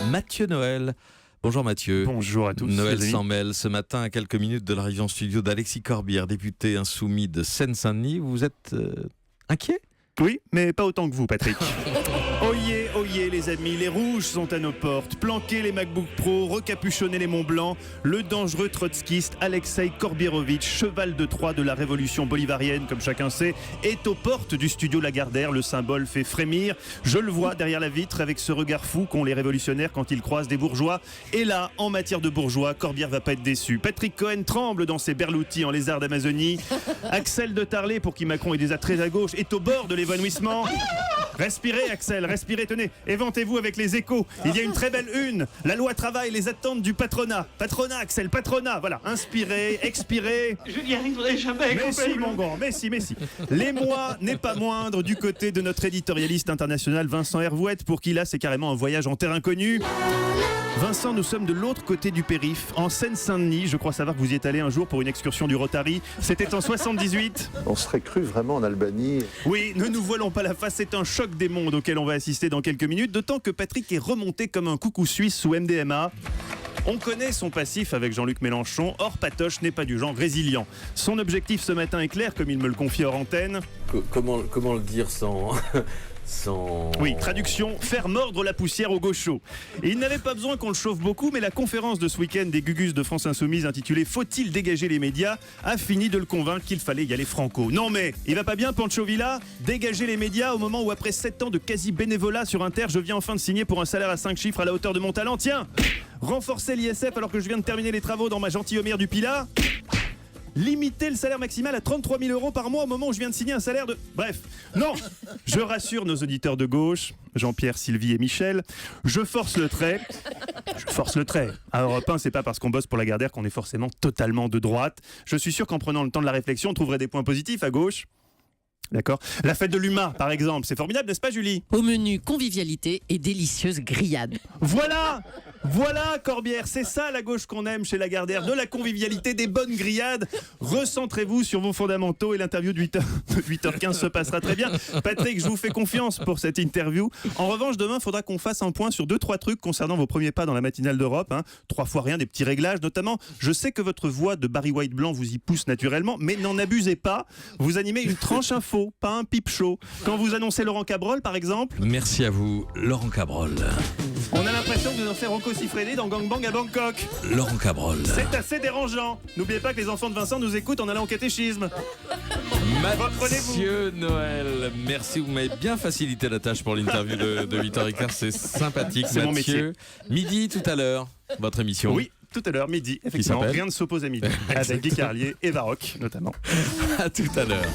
Mathieu Noël. Bonjour Mathieu. Bonjour à tous. Noël s'en mêle ce matin à quelques minutes de l'arrivée en studio d'Alexis Corbière, député insoumis de Seine-Saint-Denis. Vous êtes inquiet ? Oui, mais pas autant que vous, Patrick. Oyez, oyez les amis, les rouges sont à nos portes. Planquez les MacBook Pro, recapuchonnez les Mont Blanc. Le dangereux trotskiste Alexei Korbirovitch, cheval de Troie de la révolution bolivarienne, comme chacun sait, est aux portes du studio Lagardère. Le symbole fait frémir. Je le vois derrière la vitre avec ce regard fou qu'ont les révolutionnaires quand ils croisent des bourgeois. Et là, en matière de bourgeois, Corbière va pas être déçu. Patrick Cohen tremble dans ses berloutis en lézard d'Amazonie. Axel de Tarlé, pour qui Macron est déjà très à gauche, est au bord de l'évanouissement. Respirez Axel, respirez, tenez, éventez-vous avec les Échos. Il y a une très belle une. La loi travail, les attentes du patronat. Patronat Axel, patronat, voilà. Inspirez, expirez. Je n'y arriverai jamais. Mais si mon grand, mais si. L'émoi n'est pas moindre du côté de notre éditorialiste international Vincent Hervouette, pour qui là c'est carrément un voyage en terre inconnue. Vincent, nous sommes de l'autre côté du périph', en Seine-Saint-Denis. Je crois savoir que vous y êtes allé un jour pour une excursion du Rotary. C'était en 78. On serait cru vraiment en Albanie. Oui, ne nous voilons pas la face, c'est un choc des mondes auquel on va assister dans quelques minutes, d'autant que Patrick est remonté comme un coucou suisse sous MDMA. On connaît son passif avec Jean-Luc Mélenchon, or Patoche n'est pas du genre résilient. Son objectif ce matin est clair, comme il me le confie hors antenne. Comment le dire sans... Oui, traduction, faire mordre la poussière au gaucho. Et il n'avait pas besoin qu'on le chauffe beaucoup, mais la conférence de ce week-end des Gugus de France Insoumise intitulée « Faut-il dégager les médias ?» a fini de le convaincre qu'il fallait y aller franco. Non mais, il va pas bien Pancho Villa ? Dégager les médias au moment où après 7 ans de quasi-bénévolat sur Inter, je viens enfin de signer pour un salaire à 5 chiffres à la hauteur de mon talent. Tiens, renforcer l'ISF alors que je viens de terminer les travaux dans ma gentilhommière du Pilat ? Limiter le salaire maximal à 33 000 euros par mois au moment où je viens de signer un salaire de... Bref, non, je rassure nos auditeurs de gauche, Jean-Pierre, Sylvie et Michel, je force le trait. À Europe 1, c'est pas parce qu'on bosse pour Lagardère qu'on est forcément totalement de droite. Je suis sûr qu'en prenant le temps de la réflexion, on trouverait des points positifs à gauche. D'accord. La fête de l'UMA, par exemple, c'est formidable, n'est-ce pas, Julie ? Au menu convivialité et délicieuse grillade. Voilà, Corbière, c'est ça la gauche qu'on aime chez Lagardère, de la convivialité, des bonnes grillades. Recentrez-vous sur vos fondamentaux et l'interview de 8h15 se passera très bien. Patrick, je vous fais confiance pour cette interview. En revanche, demain, il faudra qu'on fasse un point sur 2-3 trucs concernant vos premiers pas dans la matinale d'Europe. 3 fois rien, des petits réglages, notamment. Je sais que votre voix de Barry White blanc vous y pousse naturellement, mais n'en abusez pas. Vous animez une tranche info, pas un pipe show. Quand vous annoncez Laurent Cabrol, par exemple. Merci à vous, Laurent Cabrol. On a l'impression que vous en faites Rocco Siffredi dans Gangbang à Bangkok. Laurent Cabrol. C'est assez dérangeant. N'oubliez pas que les enfants de Vincent nous écoutent en allant au catéchisme. Reprenez-vous. Mathieu Noël, merci, vous m'avez bien facilité la tâche pour l'interview de 8h15, c'est sympathique. C'est mon Mathieu, midi tout à l'heure, votre émission. Oui, tout à l'heure, midi. Effectivement, s'appelle rien ne s'oppose à midi. Avec Guy Carlier et Varroc, notamment. À tout à l'heure.